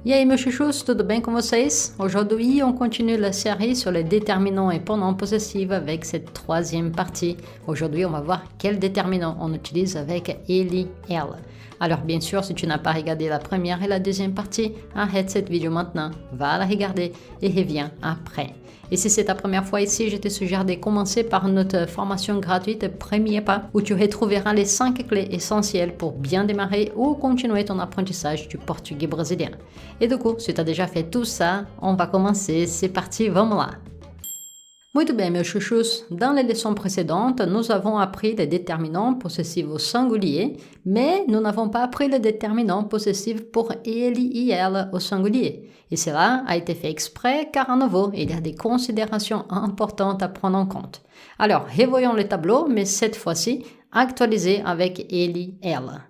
E aí, meus chuchus, tudo bem com vocês? Aujourd'hui, on continue la série sur les déterminants et pronoms possessifs avec cette troisième partie. Aujourd'hui, on va voir quel déterminant on utilise avec ele, elle. Alors, bien sûr, si tu n'as pas regardé la première et la deuxième partie, arrête cette vidéo maintenant, va la regarder et reviens après. Et si c'est ta première fois ici, je te suggère de commencer par notre formation gratuite Premier Pas, où tu retrouveras les 5 clés essentielles pour bien démarrer ou continuer ton apprentissage du portugais brésilien. Et du coup, si tu as déjà fait tout ça, on va commencer, c'est parti, vamos lá! Muito bem, meus chuchus, dans les leçons précédentes, nous avons appris les déterminants possessifs au singulier, mais nous n'avons pas appris les déterminants possessifs pour ele et elle au singulier. Et cela a été fait exprès car à nouveau, il y a des considérations importantes à prendre en compte. Alors, revoyons le tableau, mais cette fois-ci, actualisé avec ele, elle.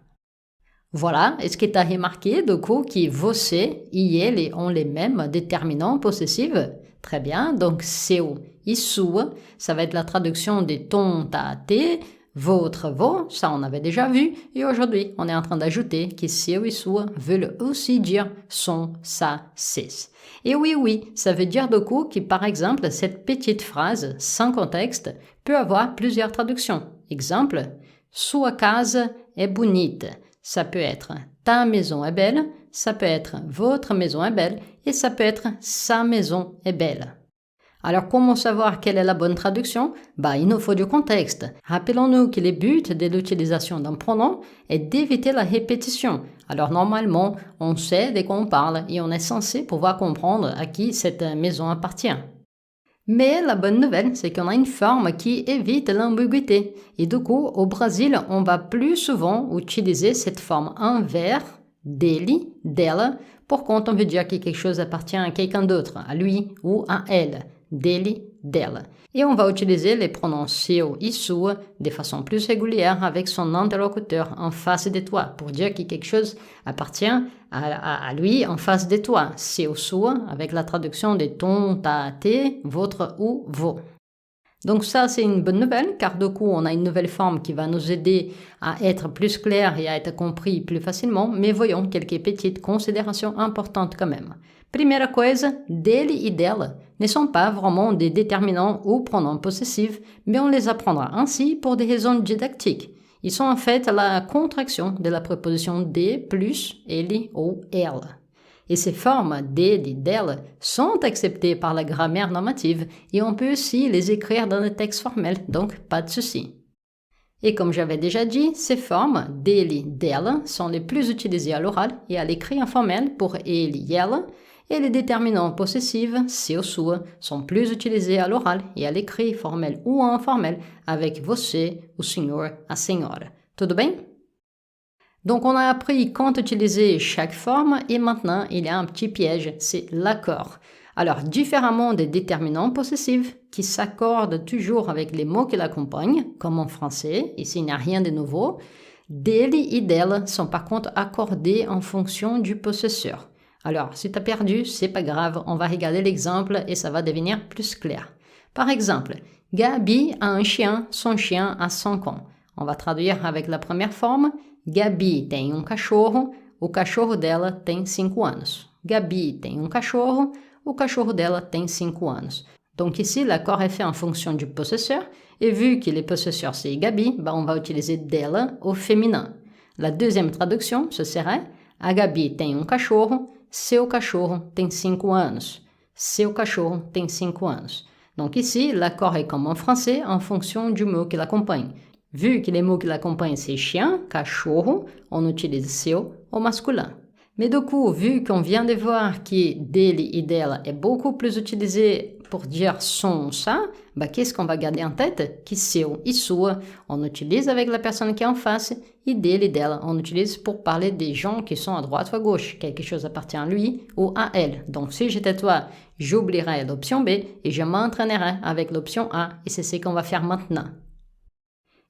Voilà, est-ce que tu as remarqué du coup que você e ele ont les mêmes déterminants possessifs? Très bien, donc seu et sua, ça va être la traduction des ton, ta, te, votre, vos, ça on avait déjà vu, et aujourd'hui on est en train d'ajouter que seu et sua veulent aussi dire son, sa, ses. Et oui, ça veut dire du coup que par exemple cette petite phrase sans contexte peut avoir plusieurs traductions. Exemple, sua casa é bonita. Ça peut être ta maison est belle, ça peut être votre maison est belle et ça peut être sa maison est belle. Alors, comment savoir quelle est la bonne traduction? Il nous faut du contexte. Rappelons-nous que le but de l'utilisation d'un pronom est d'éviter la répétition. Alors, normalement, on sait de quoi on parle et on est censé pouvoir comprendre à qui cette maison appartient. Mais la bonne nouvelle, c'est qu'on a une forme qui évite l'ambiguïté. Et du coup, au Brésil, on va plus souvent utiliser cette forme en vers, dele, d'elle, pour quand on veut dire que quelque chose appartient à quelqu'un d'autre, à lui ou à elle. Dele, d'elle. Et on va utiliser les pronoms seu et sua de façon plus régulière avec son interlocuteur en face de toi pour dire que quelque chose appartient à lui en face de toi. Seu, sua, avec la traduction de ton, ta, te, votre ou vos. Donc ça, c'est une bonne nouvelle, car du coup, on a une nouvelle forme qui va nous aider à être plus clair et à être compris plus facilement, mais voyons quelques petites considérations importantes quand même. Primeira coisa, dele et d'elle ne sont pas vraiment des déterminants ou pronoms possessifs, mais on les apprendra ainsi pour des raisons didactiques. Ils sont en fait la contraction de la préposition de plus ele ou elle. Et ces formes dele et d'elle sont acceptées par la grammaire normative et on peut aussi les écrire dans le texte formel, donc pas de souci. Et comme j'avais déjà dit, ces formes dele, d'elle sont les plus utilisées à l'oral et à l'écrit informel pour ele et elle, et les déterminants possessifs, seu, sua, sont plus utilisés à l'oral et à l'écrit formel ou informel avec você, o senhor, a senhora. Tudo bem? Donc on a appris quand utiliser chaque forme et maintenant il y a un petit piège, c'est l'accord. Alors différemment des déterminants possessifs qui s'accordent toujours avec les mots qui l'accompagnent, comme en français, ici il n'y a rien de nouveau, dele et d'elle sont par contre accordés en fonction du possesseur. Alors si tu as perdu, c'est pas grave, on va regarder l'exemple et ça va devenir plus clair. Par exemple, Gabi a un chien, son chien a 5 ans. On va traduire avec la première forme. Gabi tem cachorro, o cachorro dela tem 5 anos. Gabi tem cachorro, o cachorro dela tem 5 anos. Donc ici, l'accord est fait en fonction du possesseur, et vu que le possesseur c'est Gabi, on va utiliser dela au féminin. La deuxième traduction, ce serait a Gabi tem cachorro, seu cachorro tem 5 anos. Seu cachorro tem 5 anos. Donc ici, l'accord est comme en français en fonction du mot qui l'accompagne. Vu que les mots qui l'accompagnent c'est chien, cachorro, on utilise seu au masculin. Mais du coup, vu qu'on vient de voir que dele et d'elle est beaucoup plus utilisé pour dire son, ça, qu'est-ce qu'on va garder en tête? Que seu et sua, on utilise avec la personne qui est en face, et dele et d'elle, on utilise pour parler des gens qui sont à droite ou à gauche. Quelque chose appartient à lui ou à elle. Donc si j'étais toi, j'oublierais l'option B et je m'entraînerais avec l'option A, et c'est ce qu'on va faire maintenant.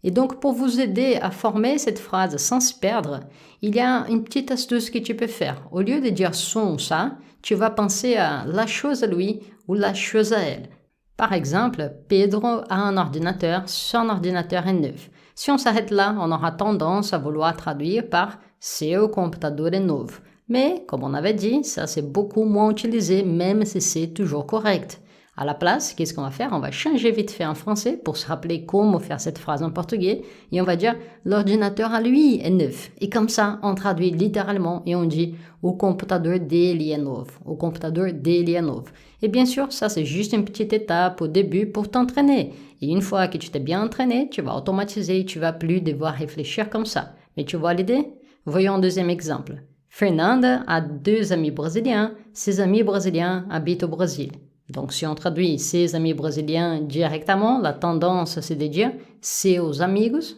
Et donc, pour vous aider à former cette phrase sans se perdre, il y a une petite astuce que tu peux faire. Au lieu de dire son, ça, tu vas penser à la chose à lui ou la chose à elle. Par exemple, Pedro a un ordinateur, son ordinateur est neuf. Si on s'arrête là, on aura tendance à vouloir traduire par seu computador é novo. Mais, comme on avait dit, ça c'est beaucoup moins utilisé, même si c'est toujours correct. À la place, qu'est-ce qu'on va faire? On va changer vite fait en français pour se rappeler comment faire cette phrase en portugais. Et on va dire, l'ordinateur à lui est neuf. Et comme ça, on traduit littéralement et on dit, o computador dele é novo. O computador dele é novo. Et bien sûr, ça c'est juste une petite étape au début pour t'entraîner. Et une fois que tu t'es bien entraîné, tu vas automatiser et tu vas plus devoir réfléchir comme ça. Mais tu vois l'idée? Voyons un deuxième exemple. Fernanda a 2 amis brésiliens. Ses amis brésiliens habitent au Brésil. Donc, si on traduit ses amis brésiliens directement, la tendance, c'est de dire seus amigos,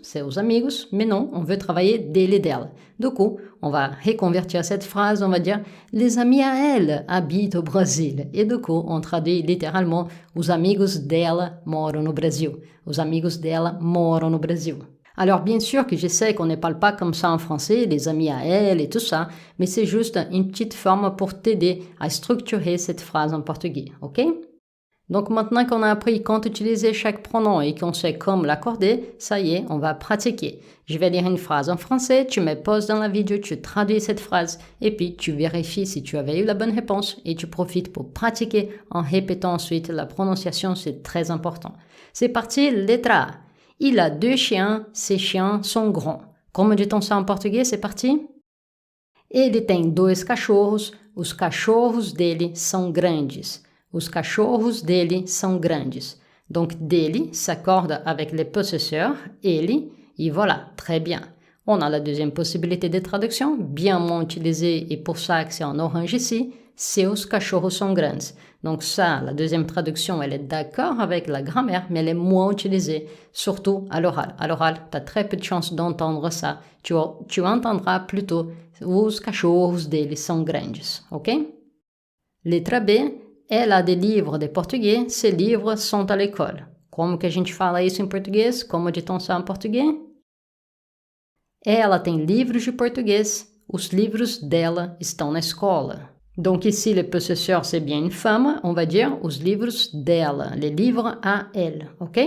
mais non, on veut travailler dele et d'elle. Du coup, on va reconvertir cette phrase, on va dire les amis à elle habitent au Brésil. Et du coup, on traduit littéralement os amigos dela moram no Brasil. Os amigos dela moram no Brasil. Alors bien sûr que je sais qu'on ne parle pas comme ça en français, les amis à elle et tout ça, mais c'est juste une petite forme pour t'aider à structurer cette phrase en portugais, ok? Donc maintenant qu'on a appris quand utiliser chaque pronom et qu'on sait comment l'accorder, ça y est, on va pratiquer. Je vais lire une phrase en français, tu mets pause dans la vidéo, tu traduis cette phrase et puis tu vérifies si tu avais eu la bonne réponse et tu profites pour pratiquer en répétant ensuite la prononciation, c'est très important. C'est parti, letra A. Il a 2 chiens, ces chiens sont grands. Como dit-on ça en português? C'est parti. Ele tem 2 cachorros, os cachorros dele são grandes. Os cachorros dele são grandes. Donc, dele s'accorde avec les possesseurs, ele, et voilà, très bien. On a la deuxième possibilité de traduction, bien moins utilisée, et pour ça que c'est en orange ici, seus cachorros são grandes. Donc ça, la deuxième traduction, elle est d'accord avec la grammaire, mais elle est moins utilisée, surtout à l'oral. À l'oral, tu as très peu de chances d'entendre ça. Tu entendras plutôt os cachorros dele são grandes, ok? Letra B, elle a des livres de português, ces livres sont à l'école. Como que a gente fala isso em português? Como dit-on ça en português? Ela tem livros de português, os livros dela estão na escola. Donc ici, le possesseur, c'est bien une femme, on va dire os livros dela, les livres à elle, ok?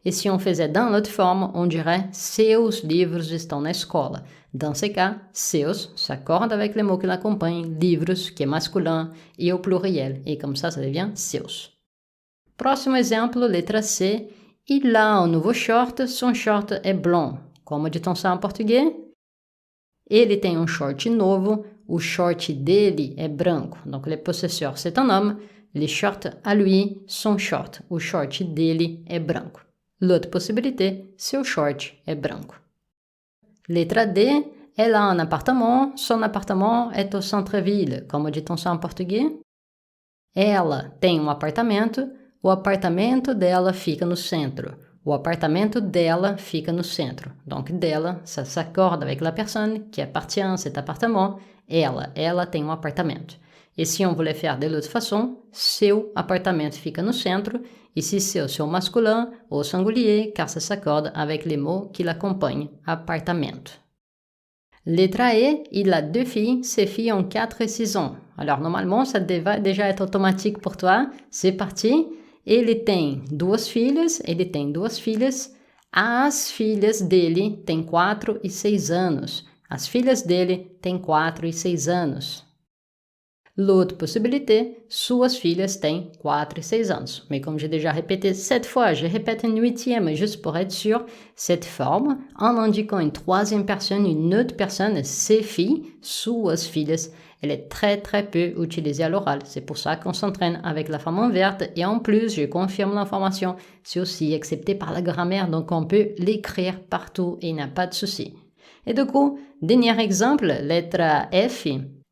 Et si on faisait dans l'autre forme, on dirait seus livros estão na escola. Dans ce cas, seus s'accorde avec les mots qui l'accompagnent, livros, qui est masculin, et au pluriel, et comme ça devient seus. Próximo exemplo, letra C. Il a un nouveau short, son short est blanc. Como dit-on ça en português? Ele tem short novo, o short dele é branco. Donc, le possesseur, c'est un homme. Le short à lui, son short. O short dele é branco. L'autre possibilité, seu short é branco. Letra D, elle a un appartement. Son appartement est au centre-ville. Como dit-on ça en português? Ela tem apartamento. O apartamento dela fica no centro. O apartamento dela fica no centro. Donc, dela, ça s'accorde avec la personne qui appartient à cet appartement. Ela tem apartamento. Et si on voulait faire de l'autre façon, seu apartamento fica no centro. Ici, seu masculin au singulier, car ça s'accorde avec les mots qui l'accompagnent, appartamento. Letra E, il a 2 filles, ses filles ont 4 et 6 ans. Alors, normalement, ça devrait déjà être automatique pour toi. C'est parti. Ele tem 2 filhas, As filhas dele têm 4 e 6 anos. As filhas dele têm 4 e 6 anos. L'autre possibilité, suas filhas têm 4 et 6 ans. Mais comme j'ai déjà répété 7 fois, je répète une 8e juste pour être sûr, cette forme, en indiquant une 3e personne, une autre personne, ses filles, suas filhas, elle est très très peu utilisée à l'oral. C'est pour ça qu'on s'entraîne avec la forme en verte. Et en plus, je confirme l'information, c'est aussi accepté par la grammaire, donc on peut l'écrire partout et il n'y a pas de souci. Et du coup, dernier exemple, lettre F.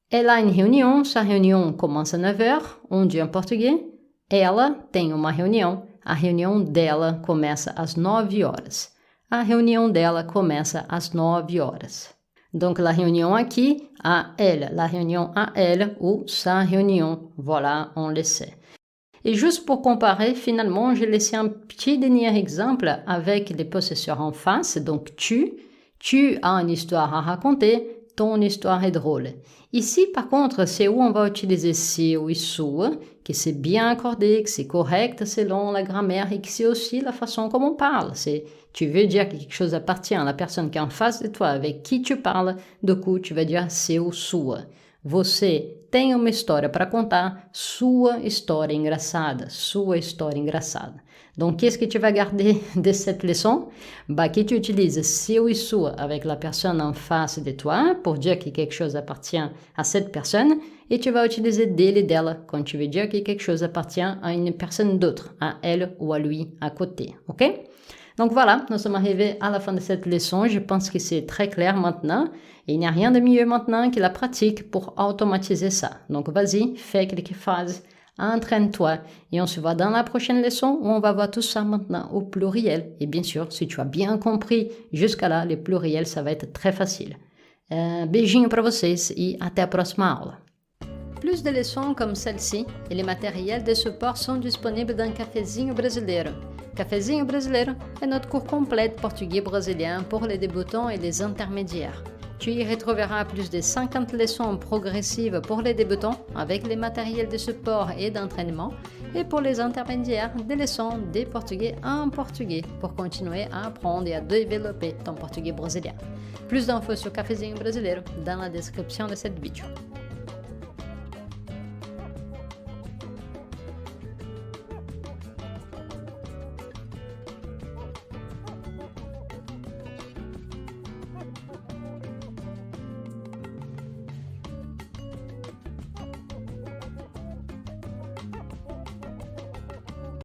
Elle a une réunion, sa réunion commence à 9h, on dit en português. Ela tem uma reunião, a reunião dela começa às 9 horas. A reunião dela começa às 9 horas. Donc la réunion aqui, à elle, la réunion à elle ou sa réunion, voilà, on le sait. Et juste pour comparer, finalement, j'ai laissé un petit dernier exemple avec les possesseurs en face, donc tu as une histoire à raconter, ton histoire est drôle. Ici, par contre, c'est où on va utiliser seu et sua, que c'est bien accordé, que c'est correct selon la grammaire et que c'est aussi la façon comme on parle. Tu veux dire que quelque chose appartient à la personne qui est en face de toi, avec qui tu parles, du coup, tu vas dire seu, sua. Você tem uma história para contar, sua história engraçada, sua história engraçada. Donc, qu'est-ce que tu vas garder de cette leçon? Bah, que tu utilises seu e sua avec la personne en face de toi pour dire que quelque chose appartient à cette personne et tu vas utiliser dele et dela quand tu veux dire que quelque chose appartient à une personne d'autre, à elle ou à lui à côté, ok? Donc voilà, nous sommes arrivés à la fin de cette leçon. Je pense que c'est très clair maintenant. Et il n'y a rien de mieux maintenant que la pratique pour automatiser ça. Donc vas-y, fais quelques phrases, entraîne-toi et on se voit dans la prochaine leçon où on va voir tout ça maintenant au pluriel. Et bien sûr, si tu as bien compris jusqu'à là, le pluriel, ça va être très facile. Beijinho para vocês e até a próxima aula. Plus de leçons comme celle-ci et les matériels de support sont disponibles dans Cafezinho Brasileiro. Cafezinho Brasileiro est notre cours complet de portugais brésilien pour les débutants et les intermédiaires. Tu y retrouveras plus de 50 leçons progressives pour les débutants avec les matériels de support et d'entraînement et pour les intermédiaires des leçons de portugais en portugais pour continuer à apprendre et à développer ton portugais brésilien. Plus d'infos sur Cafezinho Brasileiro dans la description de cette vidéo.